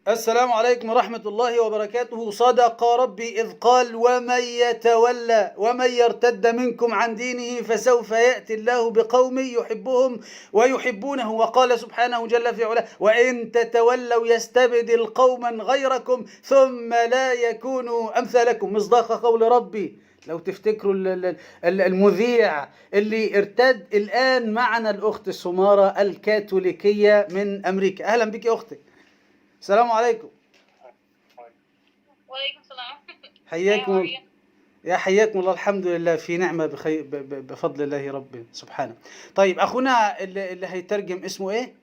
السلام عليكم ورحمة الله وبركاته. صدق ربي إذ قال: ومن يتولى ومن يرتد منكم عن دينه فسوف يأتي الله بقوم يحبهم ويحبونه. وقال سبحانه جل في علاه: وإن تتولوا يستبدل قوما غيركم ثم لا يكونوا أمثالكم. مصداق قول ربي. لو تفتكروا المذيع اللي ارتد الآن معنا الأخت سمارة الكاثوليكية من أمريكا. أهلا بك يا أختي. السلام عليكم. وعليكم السلام. حياكم يا حياكم الله. الحمد لله في نعمة بفضل الله رب سبحانه. طيب أخونا اللي هيترجم اسمه إيه؟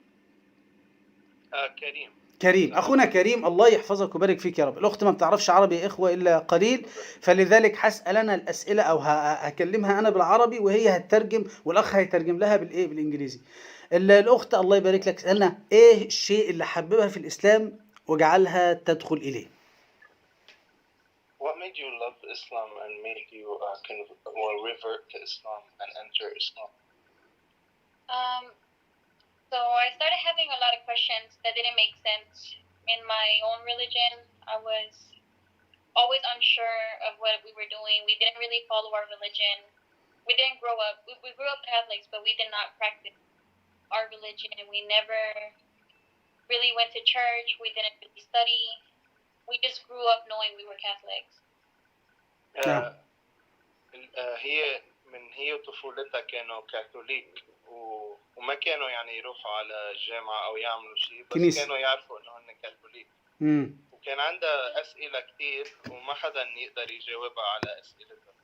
كريم. أخونا كريم، الله يحفظك ويبارك فيك يا رب. الأخت ما بتعرفش عربي يا إخوة إلا قليل، فلذلك هسأل أنا الأسئلة أو هكلمها أنا بالعربي وهي هتترجم، والأخ هيترجم لها بالإنجليزي. الأخت الله يبارك لك سألنا إيه الشيء اللي حببها في الإسلام وجعلها تدخل إليه. What made you love Islam and made you kind of more revert to Islam and enter Islam? So I started having a lot of questions that didn't make sense in my own religion. I was always unsure of what we were doing. We didn't really follow our religion. We didn't grow up. We grew up Catholics, but we did not practice our religion. We never really went to church. We didn't really study. We just grew up knowing we were Catholics. هي طفولتها كانوا كاثوليك وما كانوا يعني يروحوا على الجامعة أو يعملوا شيء، بس كانوا يعرفوا إنه هن كاثوليك. وكان عندها أسئلة كتير وما حدا يقدر يجاوبها على أسئلتها.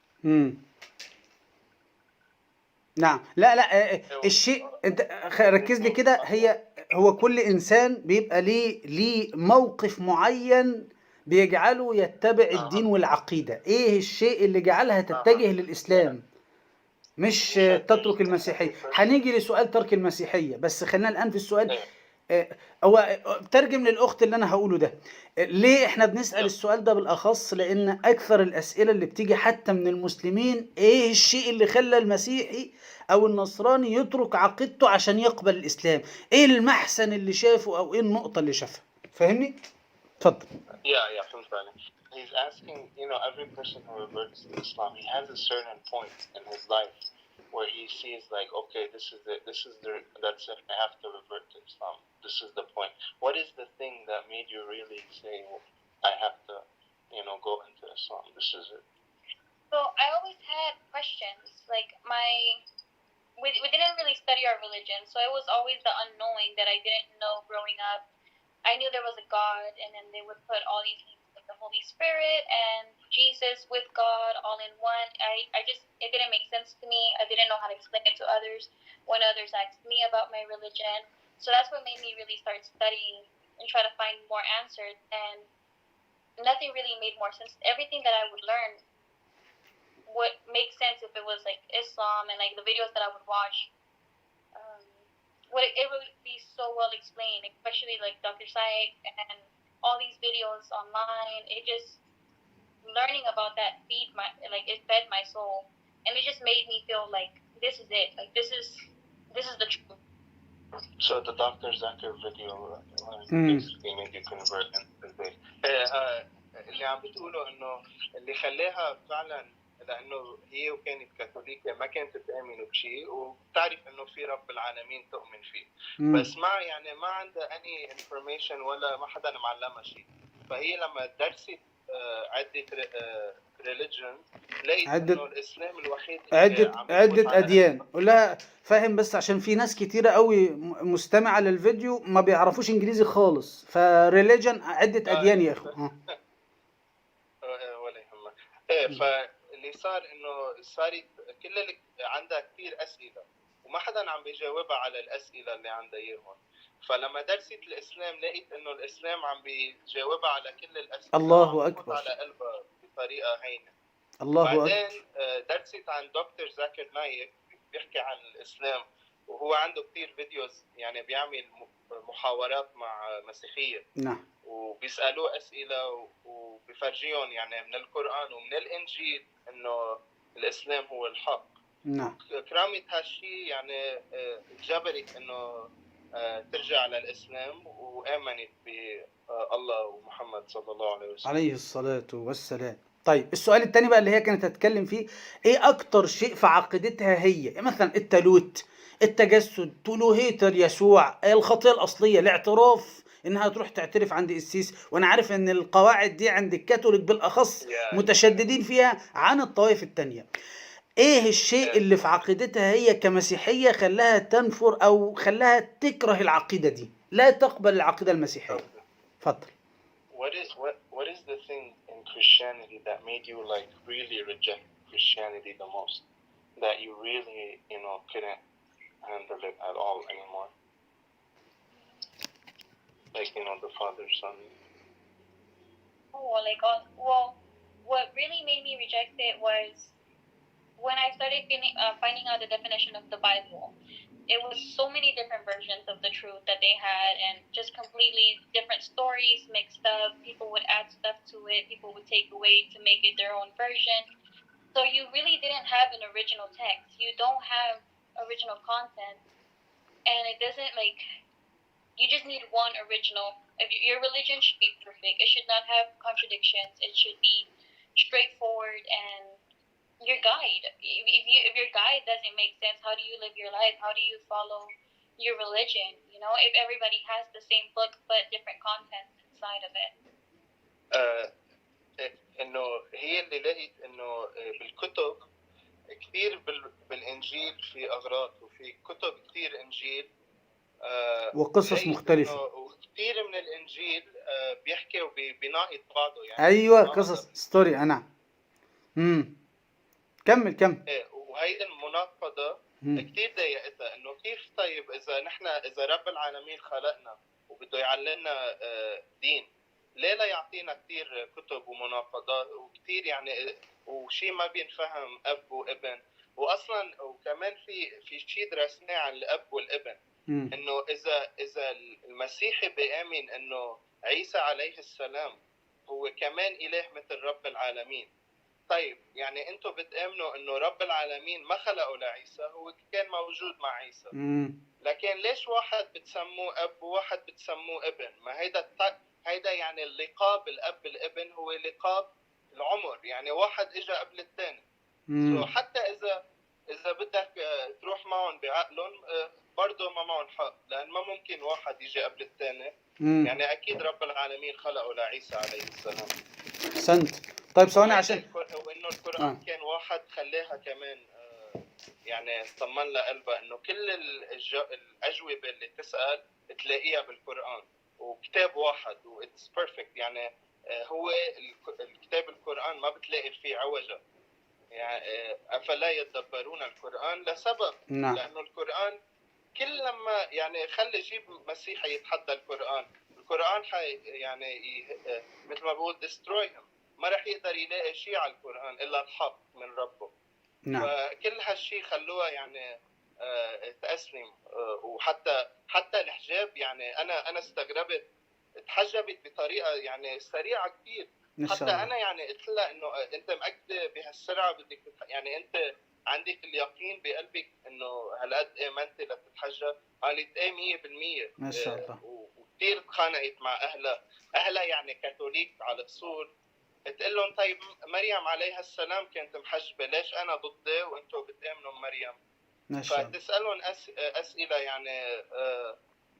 نعم. لا الشيء انت ركز لي كده. هو كل انسان بيبقى ليه موقف معين بيجعله يتبع الدين والعقيدة. ايه الشيء اللي جعلها تتجه للإسلام مش تترك المسيحية؟ هنيجي لسؤال ترك المسيحية، بس خلينا الآن في السؤال. هو ترجم للأخت اللي أنا هقوله ده. ليه إحنا بنسأل السؤال ده بالأخص؟ لأن أكثر الأسئلة اللي بتيجي حتى من المسلمين: إيه الشيء اللي خلى المسيحي أو النصراني يترك عقيدته عشان يقبل الإسلام؟ إيه المحسن اللي شافه أو إيه النقطة اللي شافها؟ فاهمني؟ اتفضل. Yeah, فهمت عليك. He's asking, every person who reverts to Islam, he has a certain point in his life where he sees like, okay, that's it, I have to revert to Islam. This is the point. What is the thing that made you really say, I have to, go into Islam? This is it. So I always had questions. Like we didn't really study our religion, so it was always the unknowing that I didn't know growing up. I knew there was a God, and then they would put all these things like the Holy Spirit and Jesus with God all in one. It didn't make sense to me. I didn't know how to explain it to others when others asked me about my religion. So that's what made me really start studying and try to find more answers. And nothing really made more sense. Everything that I would learn would make sense if it was like Islam and like the videos that I would watch. It would be so well explained, especially like Dr. Syed and all these videos online. It just, learning about that it fed my soul, and it just made me feel like this is it, like this is the truth. So the Dr. Zakir video basically made you convert into the اللي عم بتقوله انه اللي خلاها فعلا لانه هي وكانت كاثوليكيه ما كانت تؤمن بشيء وبتعرف انه في رب العالمين تؤمن فيه، بس ما عندها any information ولا ما حدا معلمها شيء. فهي لما درست عده religion لقيت انه الاسلام الوحيد عده اديان. قول لها فاهم، بس عشان في ناس كتيره قوي مستمعه للفيديو ما بيعرفوش انجليزي خالص. فريليجن عده اديان يا اخو. ولا يهمك. فاللي صار انه صارت كل اللي عندها كثير اسئله وما حدا عم بيجاوبها على الاسئله اللي عندها اياهم. فلما درست الاسلام لقيت انه الاسلام عم بيجاوبها على كل الاسئله. الله اكبر. على قلبها بطريقه هينه. الله اكبر. بعدين درست عن دكتور زاكر نايك بيحكي عن الاسلام، وهو عنده كثير فيديوز يعني بيعمل محاورات مع مسيحيه. نعم. وبيسالوه اسئله وبيفرجيهم يعني من القران ومن الانجيل انه الاسلام هو الحق. نعم. كرامه هالشيء جبرت انه ترجع للاسلام وامنت الله ومحمد صلى الله عليه وسلم. عليه الصلاة والسلام. طيب السؤال التاني بقى اللي هي كانت هتتكلم فيه، ايه اكتر شيء في عقيدتها هي مثلا التالوت، التجسد، ألوهية يسوع، الخطية الأصلية، الاعتراف، انها تروح تعترف عند قسيس، وانا عارف ان القواعد دي عند الكاثوليك بالاخص متشددين فيها عن الطوائف التانية. ايه الشيء اللي في عقيدتها هي كمسيحية خلاها تنفر او خلاها تكره العقيدة دي، لا تقبل العقيدة المسيحية؟ اتفضل. What is the thing in Christianity that made you like really reject Christianity the most? That you really, couldn't handle it at all anymore? Like, the Father, Son. Well, what really made me reject it was when I started finding out the definition of the Bible. It was so many different versions of the truth that they had, and just completely different stories mixed up. People would add stuff to it. People would take away to make it their own version. So you really didn't have an original text. You don't have original content, and it doesn't you just need one original. Your religion should be perfect. It should not have contradictions. It should be straightforward and your guide. If your guide doesn't make sense, how do you live your life? How do you follow your religion? If everybody has the same book but different content inside of it. انه هي اللي لقيت انه بالكتب كثير بالانجيل في اغراض، وفي كتب كثير انجيل وقصص مختلفة، وكثير من الانجيل بيحكي وبيناقض بعضه يعني. ايوه قصص ستوري. انا كمل. وهيدي المناقضة كثير ضايقتها، انه كيف طيب اذا رب العالمين خلقنا وبده يعلمنا دين، ليه لا يعطينا كثير كتب ومناقضات وكثير يعني وشيء ما بينفهم اب وابن. واصلا وكمان في شيء درسناه عن الاب والابن، انه اذا المسيحي بيامن انه عيسى عليه السلام هو كمان اله مثل رب العالمين، طيب يعني انتم بتامنوا انه رب العالمين ما خلقه لعيسى، هو كان موجود مع عيسى، لكن ليش واحد بتسموه اب وواحد بتسموه ابن؟ ما هيدا يعني اللقاب الاب الابن هو لقاب العمر، يعني واحد اجى قبل الثاني. حتى اذا بدك تروح معهم بعقلهم برضه ما معهم حق، لان ما ممكن واحد يجي قبل الثاني. يعني اكيد رب العالمين خلقه لعيسى عليه السلام. احسنت. طيب ثواني عشان وانه القران كان واحد خلاها كمان يعني طمن لها قلبها انه كل الاجوبه اللي تسال تلاقيها بالقران، وكتاب واحد واتس بيرفكت. يعني هو الكتاب القران ما بتلاقي فيه عوجه، يعني افلا يتدبرون القران لسبب. لانه القران كل لما يعني خلي جيب مسيحي يتحدى القران يعني مثل ما بقول destroy him، ما رح يقدر يلاقي شيء على القرآن إلا الحق من ربه. فكل هالشيء خلوها يعني تأسلم. وحتى الحجاب، يعني أنا استغربت، تحجبت بطريقة يعني سريعة كتير. حتى أنا يعني قلت لها إنه أنت مأكدة بهالسرعة بدك يعني أنت عندك اليقين بقلبك إنه هالقد آمنتي لتتحجب؟ قالت 100%. ما شاء الله. وكتير تخانقت مع أهلها يعني كاثوليك على الأصول. تقول لهم طيب مريم عليها السلام كانت محجبة، ليش أنا ضدها وأنتوا بتآمنوا مريم؟ فتسألهم أسئلة يعني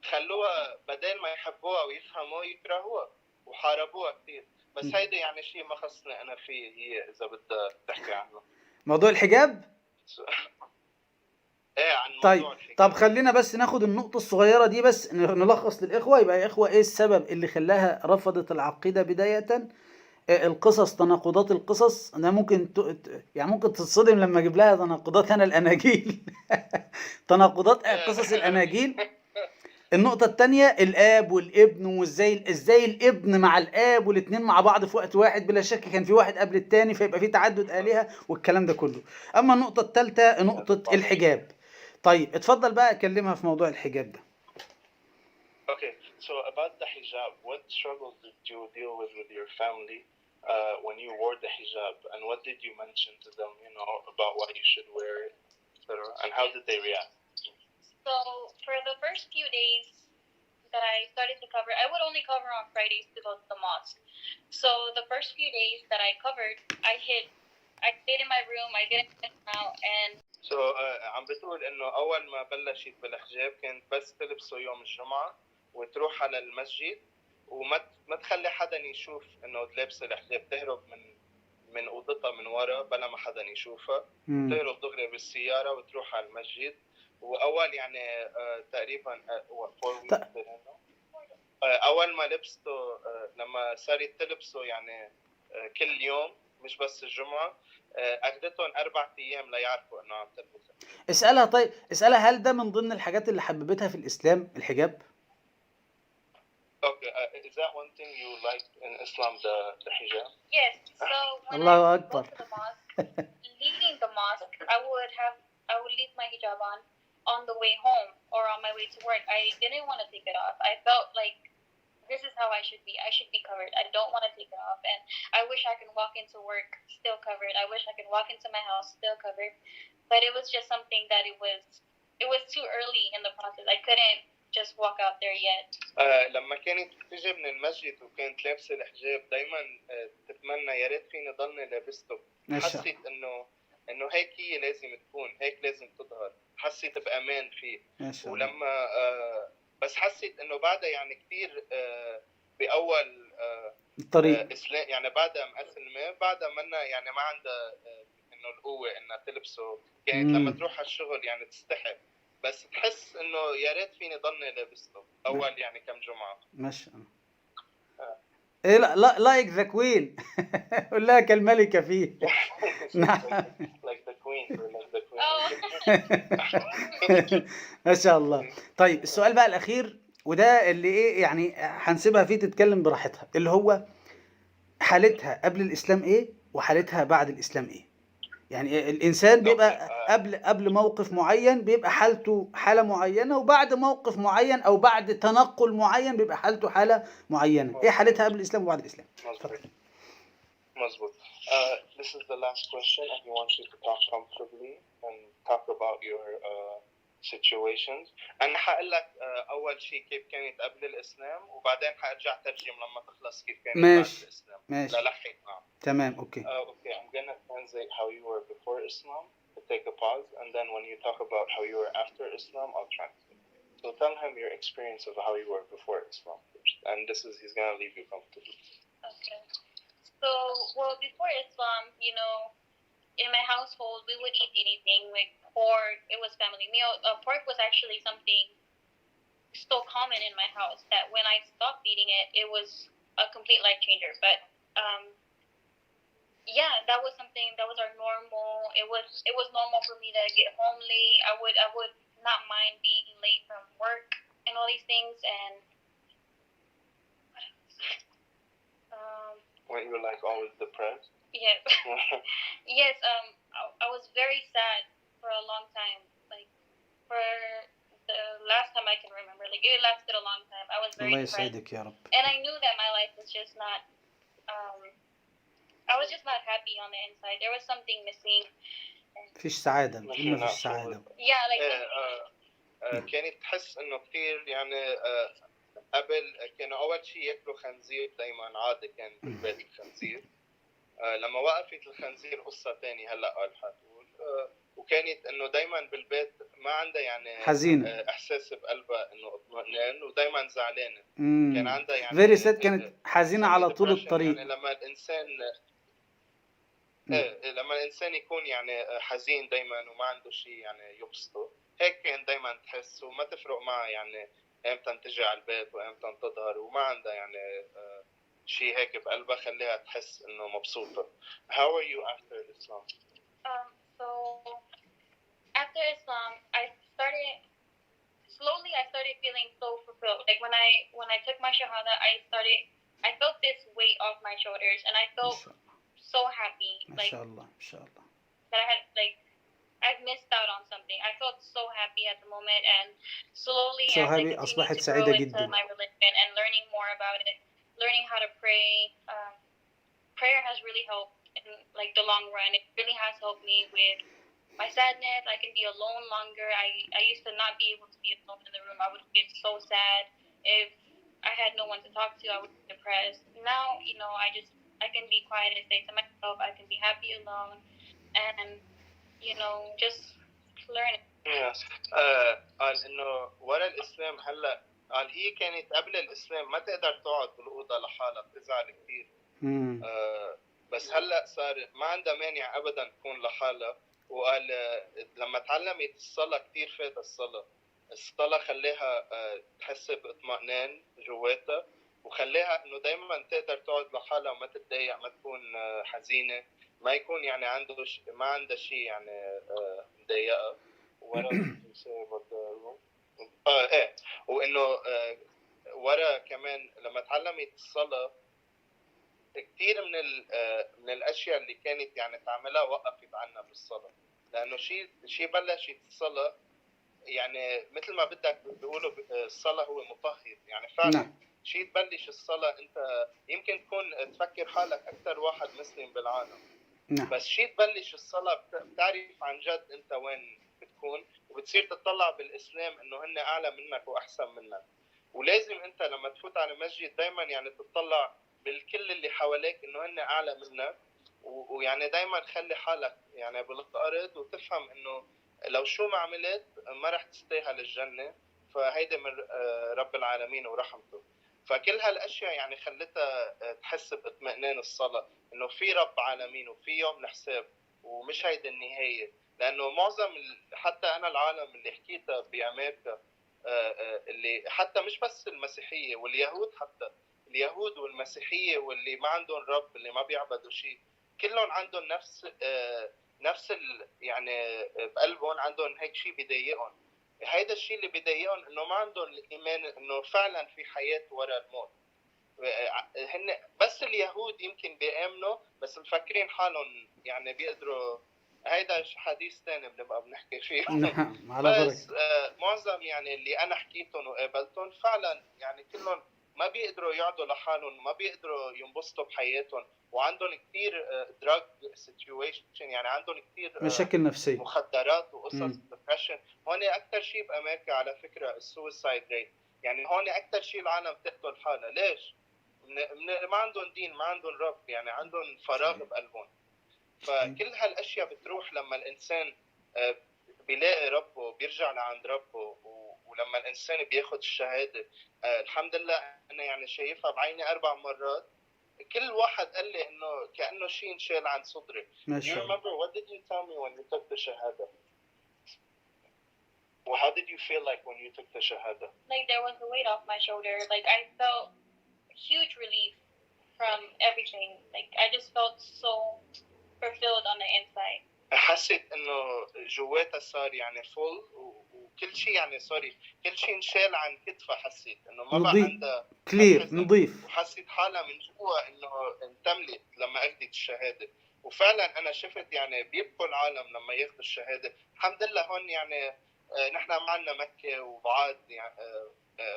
خلوها بدل ما يحبوها ويفهموا يكرهوها وحاربوها كتير. بس هيدا يعني شيء ما خصني أنا فيه، هي إذا بدها تحكي عنه. موضوع الحجاب؟ عن موضوع طيب الحجاب. طب خلينا بس ناخد النقطة الصغيرة دي بس نلخص للإخوة. يبقى يا إخوة إيه السبب اللي خلاها رفضت العقيدة بداية؟ القصص، تناقضات القصص. أنا ممكن يعني ممكن تتصدم لما أجيب لها تناقضات أنا الأناجيل تناقضات قصص الأناجيل. النقطة الثانية الآب والابن، وإزاي الابن مع الآب والاثنين مع بعض في وقت واحد، بلا شك كان في واحد قبل الثاني فيبقى في تعدد آلهة والكلام ده كله. أما النقطة الثالثة نقطة الحجاب. طيب اتفضل بقى أكلمها في موضوع الحجاب ده. Okay, so about the hijab, what struggles did you deal with your family when you wore the hijab, and what did you mention to them, about why you should wear it, etc., and how did they react? So for the first few days, that I started to cover, I would only cover on Fridays to go to the mosque. So the first few days that I covered, I stayed in my room, I didn't get out, and عم بتقول انه اول ما بلشت بالحجاب كانت بس تلبسه يوم الجمعة وتروح على المسجد وما تخلي حدا يشوف انه لابسه الحجاب، تهرب من اوضتها من ورا بلا ما حدا يشوفها، تهرب دغري بالسيارة وتروح على المسجد. واول يعني تقريبا 4 weeks اول ما لبسته لما صارت تلبسه يعني كل يوم مش بس الجمعة، اخذتهم 4 ايام ليعرفوا انه عم تلبس. اسألها طيب، اسألها هل ده من ضمن الحاجات اللي حببتها في الإسلام الحجاب؟ Okay, is that one thing you like in Islam, the hijab? Yes. So when Allahu I Akbar. go to the mosque, leaving the mosque, I would leave my hijab on the way home or on my way to work. I didn't want to take it off. I felt like this is how I should be. I should be covered. I don't want to take it off, and I wish I could walk into work still covered. I wish I could walk into my house still covered. But it was just something that it was too early in the process. I couldn't just walk out there yet. لما كانت تيجي من المسجد وكانت لابسه الحجاب دائما تتمنى يا ريت فيني ضلني لابسته. حسيت انه هيك هي لازم تكون، هيك لازم تظهر، حسيت بامان فيه. ولما بس حسيت انه بعدها يعني كثير باول الطريق اسلام يعني بعدها مأسلمة، بعدها منا يعني ما عندها انه القوه انها تلبسه. كانت لما تروح على الشغل يعني تستحي، بس تحس انه يا ريت فيني ضلني لابسته اول يعني كم جمعه. ما شاء الله. ايه لا لايك ذا كوين. قول لها كالملكه فيه. like the queen. ما شاء الله. طيب السؤال بقى الاخير وده اللي ايه يعني هنسيبها فيه تتكلم براحتها، اللي هو حالتها قبل الاسلام ايه وحالتها بعد الاسلام ايه؟ يعني الانسان بيبقى قبل موقف معين بيبقى حالته حاله معينه، وبعد موقف معين او بعد تنقل معين بيبقى حالته حاله معينه. ايه حالتها قبل الاسلام وبعد الاسلام؟ مظبوط. This is the last question and he wants you to talk comfortably and talk about your situations. أنا حقول لك أول شيء كيف كانت قبل الإسلام وبعدين حأرجع ترجم لما تخلص كيف كانت بعد الإسلام. ماشي. للحين. تمام. Okay. Okay, I'm gonna translate how you were before Islam. Take a pause, and then when you talk about how you were after Islam, I'll translate. So tell him your experience of how you were before Islam first, and he's gonna leave you comfortably. Okay. So, well, before Islam, you know, in my household, we would eat anything like pork. It was family meal. Pork was actually something so common in my house that when I stopped eating it, it was a complete life changer. But yeah, that was something that was our normal. It was normal for me to get home late. I would not mind being late from work and all these things. And when you were like always depressed. Yes. Yes. I was very sad for a long time. Like for the last time I can remember, like it lasted a long time. I was very depressed. And I knew that my life was just not. I was just not happy on the inside. There was something missing. فيش سعادة. ما فيش سعادة. Yeah, like. كانت تحس إنه كثير يعني قبل كانوا أول شيء يأكلوا خنزير دايما عادة كان بالبيت الخنزير. لما وقفت الخنزير قصة تانية هلا قال حتقول. وكانت إنه دايما بالبيت ما عندها يعني حزينة. إحساس بقلبها إنه اطمئنان ودايما زعلانة. كان عندها يعني. very sad. كانت حزينة على طول الطريق. يعني لما الإنسان يكون يعني حزين دايما وما عنده شيء يعني يبسطه، هيك كان دايما تحس وما تفرق معها يعني امتى تجي على البيت وامتى تظهر وما عندها يعني شيء هيك بقلبها خليها تحس إنه مبسوطة. How are you after Islam? So after Islam, I started feeling so fulfilled. Like when I took my shahada, I felt this weight off my shoulders, and I felt so happy. Like MashaAllah. That I had I've missed out on something. I felt so happy at the moment, and slowly as I continued to grow into my religion and learning more about it, learning how to pray, prayer has really helped in like the long run. It really has helped me with my sadness. I can be alone longer. I used to not be able to be alone in the room. I would get so sad, if I had no one to talk to, I would be depressed. Now, I can be quiet and say to myself, I can be happy alone, and just learn it. قال انه ورا الاسلام هلا، قال هي كانت قبل الاسلام ما تقدر تقعد بالاوضه لحالها، بتزعل كثير. بس هلا صار ما عندها مانع ابدا تكون لحالها. وقال لما تعلمت الصلاه كثير فات الصلاه خليها تحس باطمئنان جواتها، وخليها انه دائما تقدر تقعد لحالها وما تتضايق، ما تكون حزينه، ما يكون يعني ما عندها شيء يعني مضايقها. ايه، وانه ورا كمان لما تعلمت الصلاه كثير من الاشياء اللي كانت يعني تعملها وقفت عنها بالصلاه، لانه شيء بلشت الصلاه يعني مثل ما بدك بيقولوا الصلاه هو مطهر، يعني فعلا شيء تبلش الصلاه انت يمكن تكون تفكر حالك اكثر واحد مسلم بالعالم، بس شيء تبلش الصلاه بتعرف عن جد انت وين بتكون، وبتصير تطلع بالاسلام انه هن اعلى منك واحسن منك. ولازم انت لما تفوت على مسجد دائما يعني تطلع بالكل اللي حواليك انه هن اعلى منك، ويعني دائما خلي حالك يعني بالارض، وتفهم انه لو شو ما عملت ما رح تستاهل الجنه، فهيدا من رب العالمين ورحمته. فكل هالاشياء يعني خلتها تحس باطمئنان الصلاه، انه في رب عالمين وفي يوم الحساب، ومش هيدا النهايه. لانه معظم حتى انا العالم اللي حكيتها بامريكا، اللي حتى مش بس المسيحيه واليهود، حتى اليهود والمسيحيه واللي ما عندهم رب، اللي ما بيعبدوا شيء، كلهم عندهم نفس يعني بقلبهم عندهم هيك شيء بيضايقهم. هيدا الشيء اللي بيضايقهم انه ما عندهم الايمان انه فعلا في حياه ورا الموت. هن بس اليهود يمكن بيامنوا، بس مفكرين حالهم يعني بيقدروا. هيدا حديث ثاني بنبقى بنحكي فيه. بس معظم يعني اللي انا حكيتهم وقابلتهم فعلا يعني كلهم ما بيقدروا يقعدوا لحالهم، ما بيقدروا ينبسطوا بحياتهم، وعندهم كثير دراج سيتويشن، يعني عندهم كثير مشاكل نفسية، مخدرات وقصص ديبرشن. هون اكثر شيء بامريكا على فكره السويسايد ريت، يعني هون اكثر شيء العالم تقتل حالها. ليش؟ ما عندهم دين، ما عندهم رب، يعني عندهم فراغ بقلبهم. فكل هالاشياء بتروح لما الانسان بيلاقي ربه، بيرجع لعند ربه. ولما الانسان بياخد الشهاده، الحمد لله انا يعني شايفها بعيني 4 مرات، كل واحد قال لي انه كانه شيء انشال عن صدري. Do you remember what did you tell me when you took the shahada? Well, how did you feel like when you took the shahada? Like there was a weight off my shoulder. Like I felt huge relief from everything. Like I just felt so fulfilled on the inside. حسيت انه جواتها صار يعني فول، وكل شيء يعني سوري كل شيء انشال عن كتفها. حسيت انه ما بقى عندها كلير نظيف، وحسيت حالها من جوا انه انتملت لما اخذت الشهاده. وفعلا انا شفت يعني بيبكوا العالم لما ياخذوا الشهاده. الحمد لله هون يعني نحن ما عندنا مكه وبعاد، يعني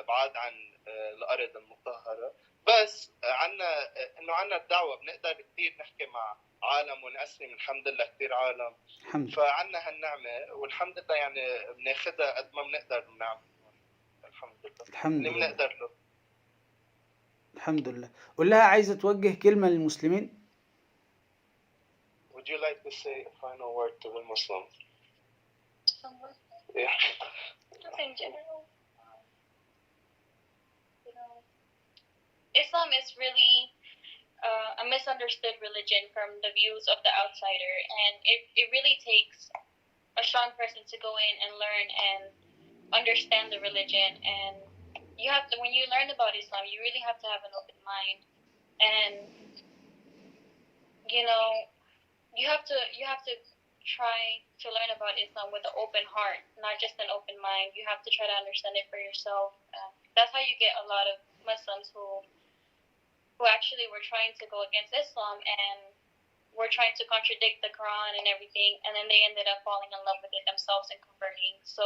بعاد عن الارض المطهره، بس عندنا انه عندنا الدعوه، بنقدر كثير نحكي مع عالم ونأسلم. الحمد لله كثير عالم، فعندنا هالنعمه والحمد لله يعني بناخذها قد ما بنقدر نعمل. الحمد لله اللي بنقدر له. الحمد لله. قول لها عايزه توجه كلمه للمسلمين. Would you like to say a final word to the Muslims? Some word? Yeah. Just in general. Islam is really a misunderstood religion from the views of the outsider, and it really takes a strong person to go in and learn and understand the religion. And you have to, when you learn about Islam, you really have to have an open mind, and you have to try to learn about Islam with an open heart, not just an open mind. You have to try to understand it for yourself. That's how you get a lot of Muslims who actually were trying to go against Islam and were trying to contradict the Quran and everything, and then they ended up falling in love with it themselves and converting. So,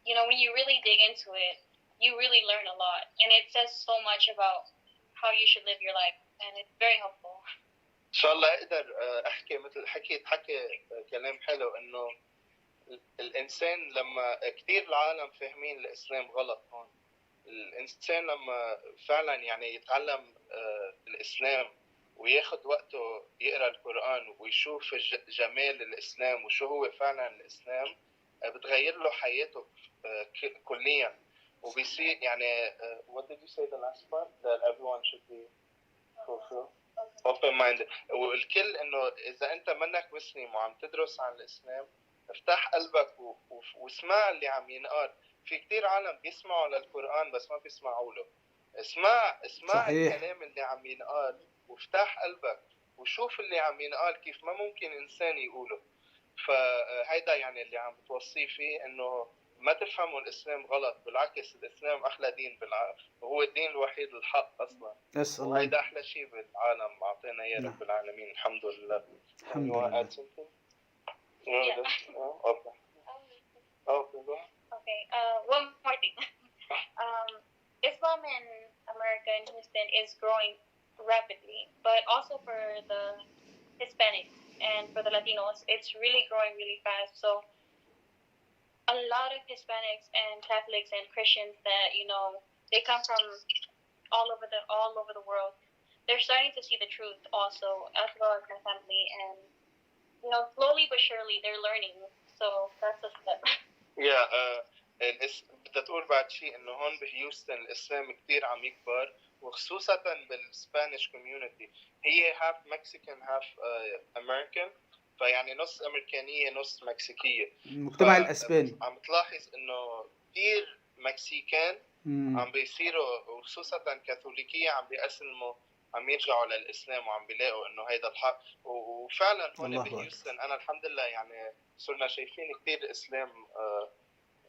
when you really dig into it, you really learn a lot, and it says so much about how you should live your life, and it's very helpful. إن شاء الله أقدر أحكي مثل حكي كلام حلو، إنه الإنسان لما كتير العالم فاهمين الإسلام غلط هون، الإنسان لما فعلا يعني يتعلم الإسلام وياخد وقته يقرأ القرآن ويشوف جمال الإسلام وشو هو فعلا الإسلام، بتغير له حياته كليا، وبيصير يعني what did you say the last part that everyone should be open minded. والكل انه اذا انت منك مسلم وعم تدرس عن الإسلام، افتح قلبك واسمع اللي عم ينقال. في كتير عالم بيسمعوا للقرآن بس ما بيسمعوا له. اسمع صحيح. الكلام اللي عم ينقال وافتح قلبك وشوف اللي عم ينقال كيف ما ممكن إنسان يقوله. فهيدا يعني اللي عم بتوصيه فيه، إنه ما تفهموا الإسلام غلط، بالعكس الإسلام أحلى دين وهو الدين الوحيد الحق أصلا، وهيدا أحلى شيء بالعالم أعطينا إياه رب العالمين. الحمد لله. الحمد لله. Okay. One more thing. Islam in America and Houston is growing rapidly, but also for the Hispanics and for the Latinos, it's really growing really fast. So a lot of Hispanics and Catholics and Christians that, you know, they come from all over the world. They're starting to see the truth also, as well as my family, and you know, slowly but surely they're learning. So that's a step. بدي تقول بعد شيء انه هون بهيوستن الاسلام كتير عم يكبر، وخصوصا بالسبانيش كوميونتي. هي هاف مكسيكان هاف امريكان، فيعني نص امريكانيه نص مكسيكيه. المجتمع الاسباني عم تلاحظ انه كتير مكسيكان عم بيصيروا، وخصوصا كاثوليكيه عم بيأسلموا، عم يرجعوا للإسلام وعم بيلاقوا إنه هيدا الحق. وفعلا هون بهيوستن أنا الحمد لله يعني صرنا شايفين كتير إسلام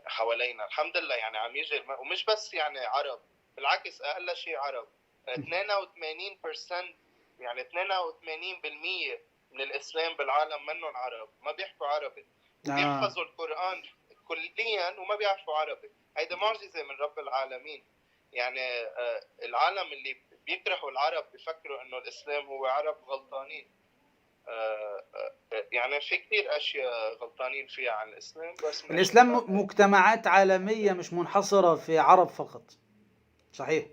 حوالينا الحمد لله. يعني عم يجي ومش بس يعني عرب، بالعكس أقل شيء عرب. 82% يعني 82% من الإسلام بالعالم منهم عرب، ما بيحكوا عربي وبيحفظوا القرآن كليا وما بيعرفوا عربي. هيدا معجزة من رب العالمين. يعني العالم اللي بيكرهوا العرب بيفكروا انه الاسلام هو عرب غلطانين. يعني في كتير اشياء غلطانين فيها عن الاسلام، بس الاسلام مجتمعات عالميه مش منحصره في عرب فقط. صحيح.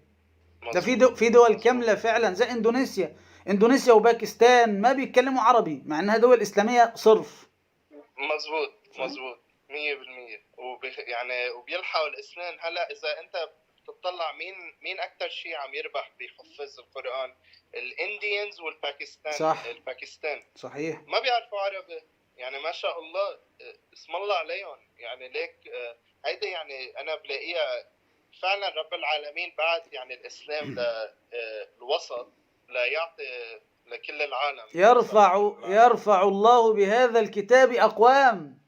ده في دول كامله فعلا زي اندونيسيا وباكستان ما بيتكلموا عربي مع انها دول اسلاميه صرف. مظبوط 100%. يعني وبيلحقوا الاسلام. هلا اذا انت تطلع مين اكثر شيء عم يربح بحفظ القرآن؟ الانديانز والباكستان. صح. الباكستان صحيح ما بيعرفوا عربي، يعني ما شاء الله اسم الله عليهم. يعني ليك هيدا يعني انا بلاقيها فعلا رب العالمين بعد يعني الاسلام للوسط لا يعطي لكل العالم. يرفع الله بهذا الكتاب اقوام،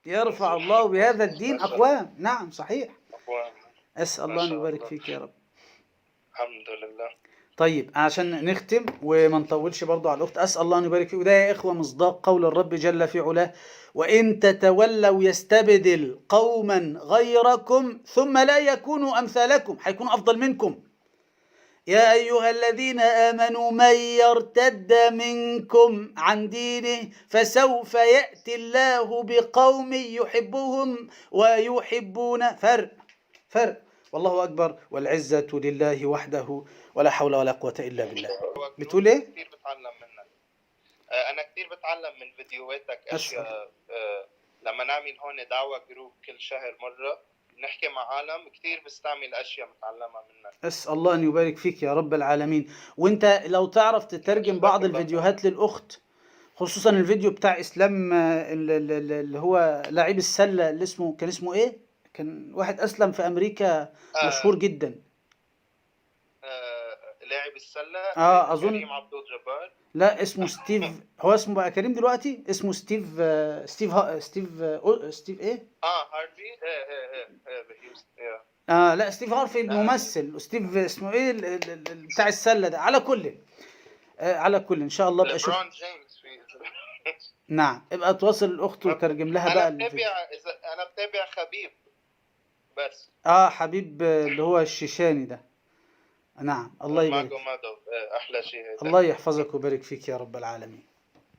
يرفع الله بهذا الدين اقوام. نعم صحيح. أسأل الله أن يبارك فيك يا رب. الحمد لله. طيب عشان نختم وما نطولش برضو على الأخت، أسأل الله أن يبارك فيك. وده يا إخوة مصداق قول الرب جل في علاه: وإن تتولوا يستبدل قوما غيركم ثم لا يكونوا أمثالكم. هيكونوا أفضل منكم. يا أيها الذين آمنوا من يرتد منكم عن دينه فسوف يأتي الله بقوم يحبهم ويحبون. فرق. والله أكبر والعزة لله وحده ولا حول ولا قوة إلا بالله. بتقول إيه؟ كتير بتعلم منك. أنا كتير بتعلم من فيديوهاتك أشياء. لما نعمل هون دعوة جروب كل شهر مرة نحكي مع عالم كتير بستعمل أشياء متعلمة منك. أسأل الله أن يبارك فيك يا رب العالمين. وإنت لو تعرف تترجم بعض الفيديوهات للأخت، خصوصا الفيديو بتاع إسلام اللي هو لاعب السلة اللي كان اسمه إيه؟ كان واحد أسلم في أمريكا مشهور جدا. لاعب السلة أظن كريم عبد الجبار. لا اسمه ستيف. هو اسمه بقى كريم دلوقتي، اسمه ستيف إيه؟ هارفي. لا ستيف هارفي الممثل. ستيف اسمه إيه بتاع السلة ده. على كل إن شاء الله بقى أشوف. نعم ابقى تواصل الأخت وترجم لها بقى أنا بتابع خبيب بس. حبيب اللي هو الشيشاني ده. نعم الله يبارك. أحلى شيء هذا. الله يحفظك ويبارك فيك يا رب العالمين.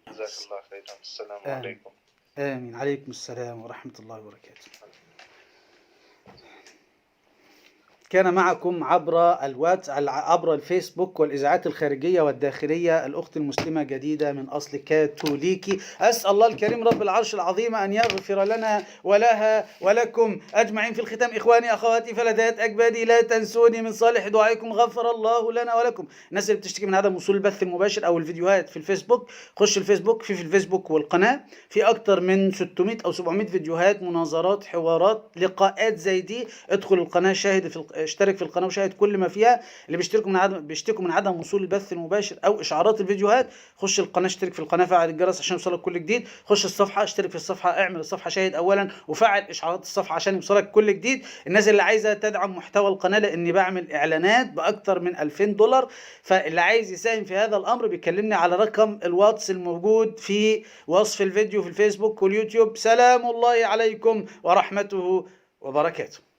جزاك الله خيرا. السلام عليكم. آمين. عليكم السلام ورحمة الله وبركاته. كان معكم عبر الواتس عبر الفيسبوك والإذاعات الخارجية والداخلية الأخت المسلمة جديدة من أصل كاثوليكي. أسأل الله الكريم رب العرش العظيم أن يغفر لنا ولها ولكم أجمعين. في الختام إخواني أخواتي فلذات أكبادي، لا تنسوني من صالح دعائكم، غفر الله لنا ولكم. الناس اللي بتشتكي من عدم وصول البث المباشر أو الفيديوهات في الفيسبوك، خش الفيسبوك، في الفيسبوك والقناة في أكتر من 600 أو 700 فيديوهات، مناظرات، حوارات، لقاءات زي دي. ادخل القناة، اشترك في القناة وشاهد كل ما فيها. اللي بيشتكوا من عدم وصول البث المباشر أو إشعارات الفيديوهات، خش القناة، اشترك في القناة، فعل الجرس عشان يوصلك كل جديد. خش الصفحة، اشترك في الصفحة، اعمل الصفحة شاهد أولا، وفعل إشعارات الصفحة عشان يوصلك كل جديد. الناس اللي عايزة تدعم محتوى القناة، لأني بعمل إعلانات بأكتر من $2000، فاللي عايز يساهم في هذا الأمر بيكلمني على رقم الواتس الموجود في وصف الفيديو في الفيسبوك واليوتيوب. سلام الله عليكم ورحمته وبركاته.